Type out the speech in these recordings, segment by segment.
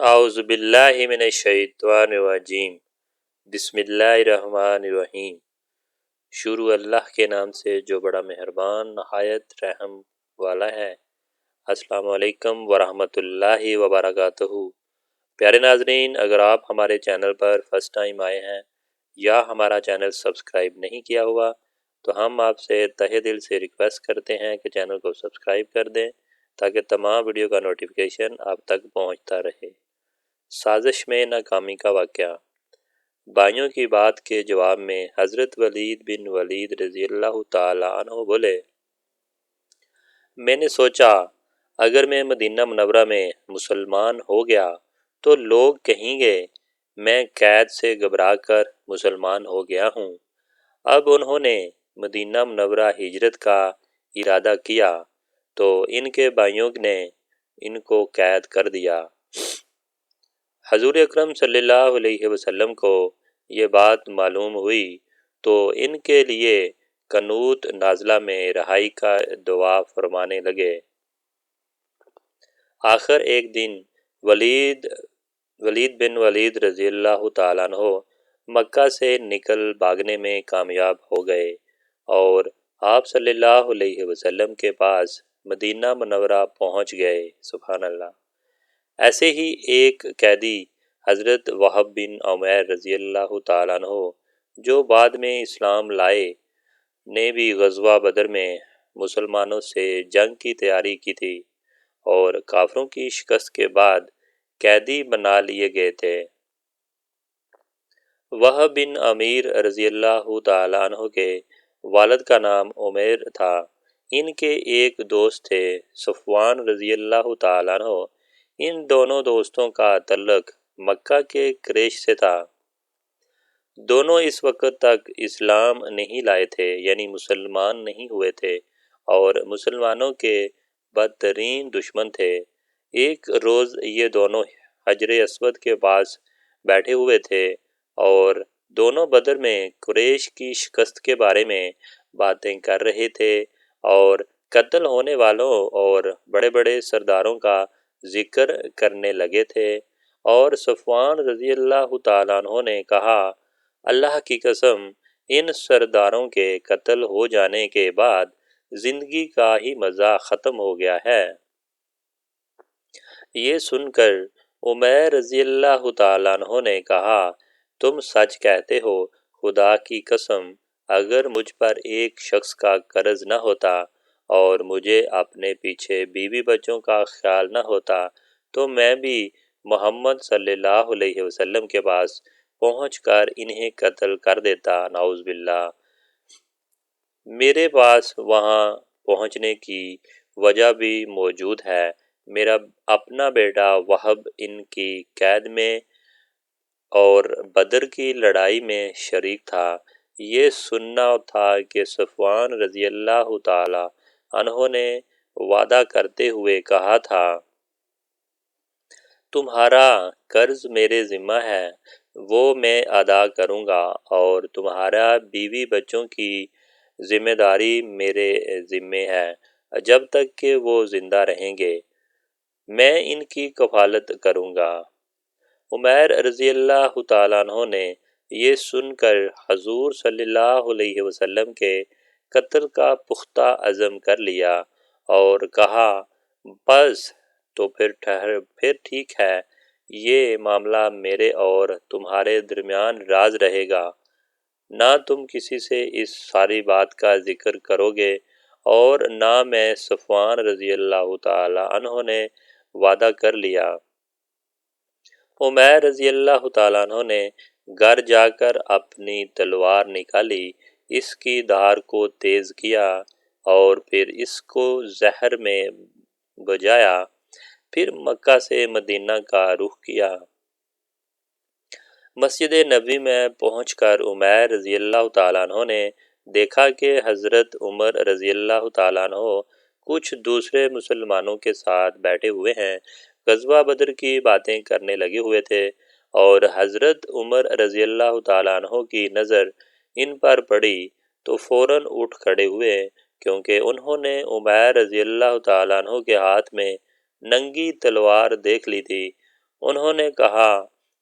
اعوذ باللہ من الشیطان الرجیم بسم اللہ الرحمن الرحیم۔ شروع اللہ کے نام سے جو بڑا مہربان نہایت رحم والا ہے۔ السلام علیکم ورحمۃ اللہ وبرکاتہ۔ پیارے ناظرین، اگر آپ ہمارے چینل پر فرسٹ ٹائم آئے ہیں یا ہمارا چینل سبسکرائب نہیں کیا ہوا تو ہم آپ سے تہہ دل سے ریکویسٹ کرتے ہیں کہ چینل کو سبسکرائب کر دیں تاکہ تمام ویڈیو کا نوٹیفیکیشن آپ تک پہنچتا رہے۔ سازش میں ناکامی کا واقعہ۔ بھائیوں کی بات کے جواب میں حضرت ولید بن ولید رضی اللہ تعالیٰ عنہ بولے، میں نے سوچا اگر میں مدینہ منورہ میں مسلمان ہو گیا تو لوگ کہیں گے میں قید سے گھبرا کر مسلمان ہو گیا ہوں۔ اب انہوں نے مدینہ منورہ ہجرت کا ارادہ کیا تو ان کے بھائیوں نے ان کو قید کر دیا۔ حضور اکرم صلی اللہ علیہ وسلم کو یہ بات معلوم ہوئی تو ان کے لیے قنوت نازلہ میں رہائی کا دعا فرمانے لگے۔ آخر ایک دن ولید بن ولید رضی اللہ تعالیٰ عنہ مکہ سے نکل بھاگنے میں کامیاب ہو گئے اور آپ صلی اللہ علیہ وسلم کے پاس مدینہ منورہ پہنچ گئے۔ سبحان اللہ۔ ایسے ہی ایک قیدی حضرت وہب بن عمیر رضی اللہ تعالیٰ عنہ جو بعد میں اسلام لائے نے بھی غزوہ بدر میں مسلمانوں سے جنگ کی تیاری کی تھی اور کافروں کی شکست کے بعد قیدی بنا لیے گئے تھے۔ وہب بن عمیر رضی اللہ تعالیٰ عنہ کے والد کا نام عمیر تھا۔ ان کے ایک دوست تھے صفوان رضی اللہ تعالیٰ عنہ۔ ان دونوں دوستوں کا تعلق مکہ کے قریش سے تھا۔ دونوں اس وقت تک اسلام نہیں لائے تھے، یعنی مسلمان نہیں ہوئے تھے اور مسلمانوں کے بدترین دشمن تھے۔ ایک روز یہ دونوں حجر اسود کے پاس بیٹھے ہوئے تھے اور دونوں بدر میں قریش کی شکست کے بارے میں باتیں کر رہے تھے اور قتل ہونے والوں اور بڑے بڑے سرداروں کا ذکر کرنے لگے تھے، اور صفوان رضی اللہ تعالیٰ عنہ نے کہا، اللہ کی قسم ان سرداروں کے قتل ہو جانے کے بعد زندگی کا ہی مزہ ختم ہو گیا ہے۔ یہ سن کر عمیر رضی اللہ تعالیٰ عنہ نے کہا، تم سچ کہتے ہو، خدا کی قسم اگر مجھ پر ایک شخص کا قرض نہ ہوتا اور مجھے اپنے پیچھے بیوی بچوں کا خیال نہ ہوتا تو میں بھی محمد صلی اللہ علیہ وسلم کے پاس پہنچ کر انہیں قتل کر دیتا۔ نعوذ باللہ۔ میرے پاس وہاں پہنچنے کی وجہ بھی موجود ہے۔ میرا اپنا بیٹا وہب ان کی قید میں اور بدر کی لڑائی میں شریک تھا۔ یہ سننا تھا کہ صفوان رضی اللہ تعالی عنہ نے وعدہ کرتے ہوئے کہا تھا، تمہارا قرض میرے ذمہ ہے، وہ میں ادا کروں گا، اور تمہارا بیوی بچوں کی ذمہ داری میرے ذمہ ہے جب تک کہ وہ زندہ رہیں گے، میں ان کی کفالت کروں گا۔ عمیر رضی اللہ تعالیٰ عنہ نے یہ سن کر حضور صلی اللہ علیہ وسلم کے قتل کا پختہ عزم کر لیا اور کہا، بس تو پھر ٹھیک ہے، یہ معاملہ میرے اور تمہارے درمیان راز رہے گا، نہ تم کسی سے اس ساری بات کا ذکر کرو گے اور نہ میں۔ صفوان رضی اللہ تعالی عنہ نے وعدہ کر لیا۔ عمیر رضی اللہ تعالیٰ عنہ نے گھر جا کر اپنی تلوار نکالی، اس کی دھار کو تیز کیا اور پھر اس کو زہر میں بجھایا، پھر مکہ سے مدینہ کا رخ کیا۔ مسجد نبوی میں پہنچ کر عمیر رضی اللہ تعالیٰ عنہ نے دیکھا کہ حضرت عمر رضی اللہ تعالیٰ عنہ کچھ دوسرے مسلمانوں کے ساتھ بیٹھے ہوئے ہیں، غزوہ بدر کی باتیں کرنے لگے ہوئے تھے، اور حضرت عمر رضی اللہ تعالیٰ عنہ کی نظر ان پر پڑی تو فوراً اٹھ کھڑے ہوئے، کیونکہ انہوں نے عمیر رضی اللہ تعالیٰ عنہ کے ہاتھ میں ننگی تلوار دیکھ لی تھی۔ انہوں نے کہا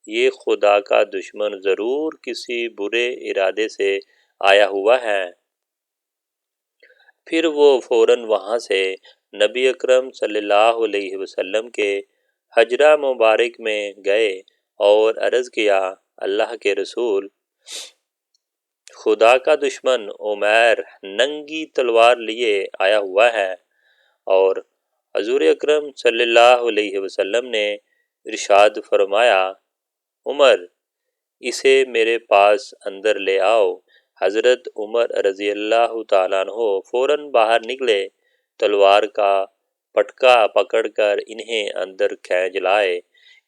یہ خدا کا دشمن ضرور کسی برے ارادے سے آیا ہوا ہے۔ پھر وہ فوراً وہاں سے نبی اکرم صلی اللہ علیہ وسلم کے حجرہ مبارک میں گئے اور عرض کیا، اللہ کے رسول، خدا کا دشمن عمیر ننگی تلوار لیے آیا ہوا ہے، اور حضور اکرم صلی اللہ علیہ وسلم نے ارشاد فرمایا، عمر، اسے میرے پاس اندر لے آؤ۔ حضرت عمر رضی اللہ تعالیٰ عنہ فوراً باہر نکلے، تلوار کا پٹکا پکڑ کر انہیں اندر کھینچ لائے۔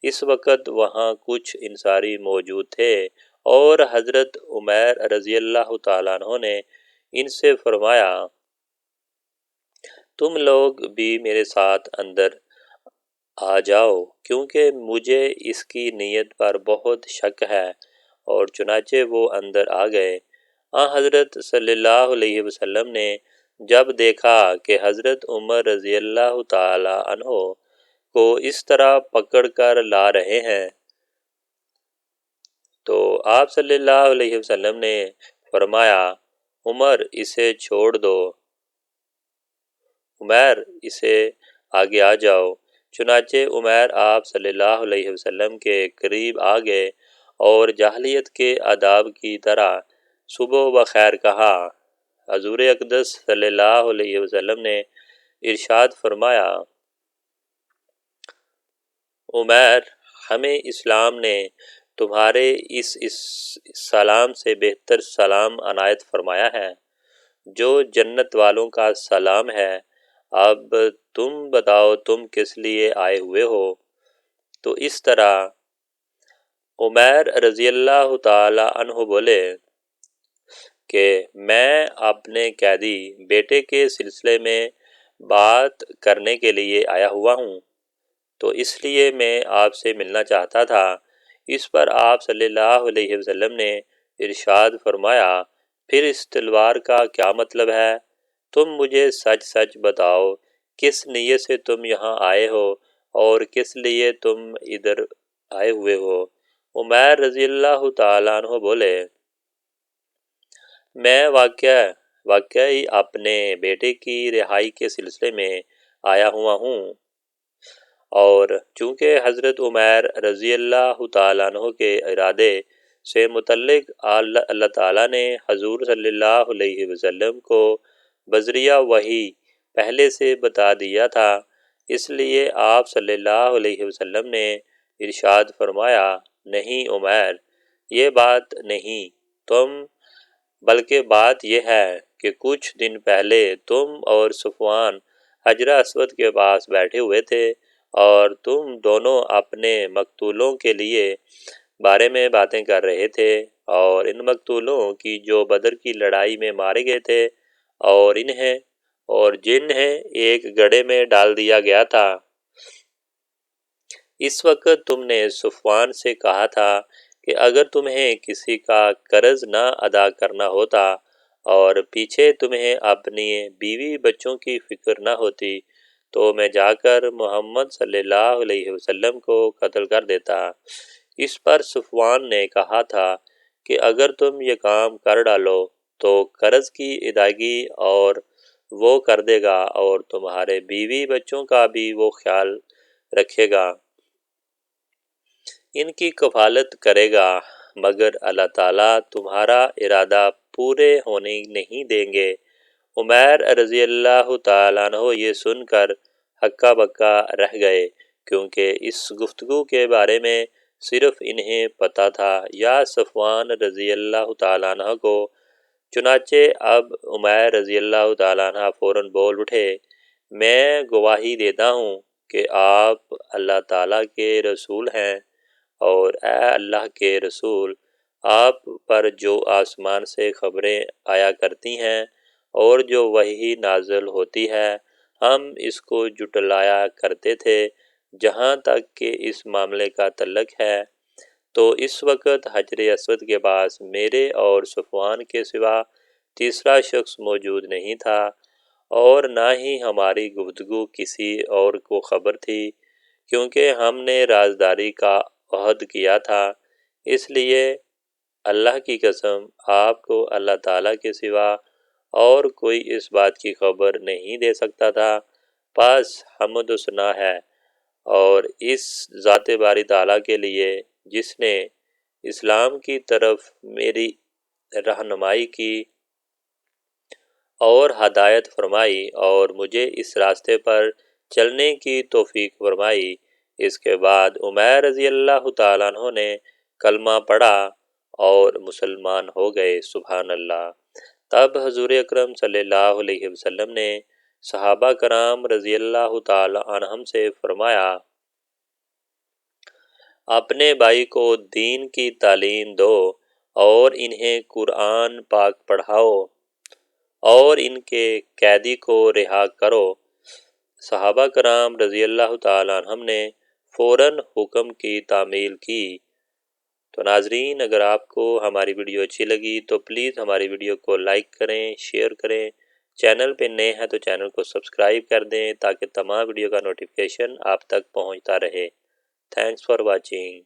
اس وقت وہاں کچھ انصاری موجود تھے اور حضرت عمیر رضی اللہ تعالیٰ عنہ نے ان سے فرمایا، تم لوگ بھی میرے ساتھ اندر آ جاؤ، کیونکہ مجھے اس کی نیت پر بہت شک ہے۔ اور چنانچہ وہ اندر آ گئے۔ حضرت صلی اللہ علیہ وسلم نے جب دیکھا کہ حضرت عمر رضی اللہ تعالی عنہ کو اس طرح پکڑ کر لا رہے ہیں تو آپ صلی اللہ علیہ وسلم نے فرمایا، عمر، اسے چھوڑ دو، عمیر، اسے آگے آ جاؤ۔ چنانچہ عمیر آپ صلی اللہ علیہ وسلم کے قریب آ گئے اور جاہلیت کے آداب کی طرح صبح بخیر کہا۔ حضور اقدس صلی اللہ علیہ وسلم نے ارشاد فرمایا، عمیر، ہمیں اسلام نے تمہارے اس سلام سے بہتر سلام عنایت فرمایا ہے، جو جنت والوں کا سلام ہے۔ اب تم بتاؤ تم کس لیے آئے ہوئے ہو؟ تو اس طرح عمیر رضی اللہ تعالی عنہ بولے کہ میں اپنے قیدی بیٹے کے سلسلے میں بات کرنے کے لیے آیا ہوا ہوں، تو اس لیے میں آپ سے ملنا چاہتا تھا۔ اس پر آپ صلی اللہ علیہ وسلم نے ارشاد فرمایا، پھر اس تلوار کا کیا مطلب ہے؟ تم مجھے سچ سچ بتاؤ، کس نیت سے تم یہاں آئے ہو اور کس لیے تم ادھر آئے ہوئے ہو؟ عمیر رضی اللہ تعالیٰ عنہ بولے، میں واقعی اپنے بیٹے کی رہائی کے سلسلے میں آیا ہوا ہوں، اور چونکہ حضرت عمیر رضی اللہ تعالیٰ عنہ کے ارادے سے متعلق اللہ تعالیٰ نے حضور صلی اللہ علیہ وسلم کو بذریعہ وحی پہلے سے بتا دیا تھا، اس لیے آپ صلی اللہ علیہ وسلم نے ارشاد فرمایا، نہیں عمیر، یہ بات نہیں بلکہ بات یہ ہے کہ کچھ دن پہلے تم اور صفوان حجرہ اسود کے پاس بیٹھے ہوئے تھے اور تم دونوں اپنے مقتولوں کے بارے میں باتیں کر رہے تھے، اور ان مقتولوں کی جو بدر کی لڑائی میں مارے گئے تھے اور جنہیں ایک گڑھے میں ڈال دیا گیا تھا۔ اس وقت تم نے صفوان سے کہا تھا کہ اگر تمہیں کسی کا قرض نہ ادا کرنا ہوتا اور پیچھے تمہیں اپنی بیوی بچوں کی فکر نہ ہوتی تو میں جا کر محمد صلی اللہ علیہ وسلم کو قتل کر دیتا۔ اس پر صفوان نے کہا تھا کہ اگر تم یہ کام کر ڈالو تو قرض کی ادائیگی اور وہ کر دے گا اور تمہارے بیوی بچوں کا بھی وہ خیال رکھے گا، ان کی کفالت کرے گا، مگر اللہ تعالیٰ تمہارا ارادہ پورے ہونے نہیں دیں گے۔ عمیر رضی اللہ تعالیٰ عنہ یہ سن کر ہکا بکا رہ گئے، کیونکہ اس گفتگو کے بارے میں صرف انہیں پتہ تھا یا صفوان رضی اللہ تعالیٰ عنہ کو۔ چنانچہ اب عمیر رضی اللہ تعالیٰ عنہ فوراً بول اٹھے، میں گواہی دیتا ہوں کہ آپ اللہ تعالیٰ کے رسول ہیں، اور اے اللہ کے رسول، آپ پر جو آسمان سے خبریں آیا کرتی ہیں اور جو وحی نازل ہوتی ہے، ہم اس کو جھٹلایا کرتے تھے۔ جہاں تک کہ اس معاملے کا تعلق ہے تو اس وقت حجر اسود کے پاس میرے اور صفوان کے سوا تیسرا شخص موجود نہیں تھا، اور نہ ہی ہماری گفتگو کسی اور کو خبر تھی، کیونکہ ہم نے رازداری کا عہد کیا تھا، اس لیے اللہ کی قسم آپ کو اللہ تعالیٰ کے سوا اور کوئی اس بات کی خبر نہیں دے سکتا تھا۔ پس حمد و ثنا ہے اور اس ذات باری تعالیٰ کے لیے جس نے اسلام کی طرف میری رہنمائی کی اور ہدایت فرمائی اور مجھے اس راستے پر چلنے کی توفیق فرمائی۔ اس کے بعد عمیر رضی اللہ تعالیٰ عنہ نے کلمہ پڑھا اور مسلمان ہو گئے۔ سبحان اللہ۔ تب حضور اکرم صلی اللہ علیہ وسلم نے صحابہ کرام رضی اللہ تعالیٰ عنہم سے فرمایا، اپنے بھائی کو دین کی تعلیم دو اور انہیں قرآن پاک پڑھاؤ اور ان کے قیدی کو رہا کرو۔ صحابہ کرام رضی اللہ تعالیٰ عنہم نے فوراً حکم کی تعمیل کی۔ تو ناظرین، اگر آپ کو ہماری ویڈیو اچھی لگی تو پلیز ہماری ویڈیو کو لائک کریں، شیئر کریں، چینل پہ نئے ہیں تو چینل کو سبسکرائب کر دیں تاکہ تمام ویڈیو کا نوٹیفیکیشن آپ تک پہنچتا رہے۔ Thanks for watching.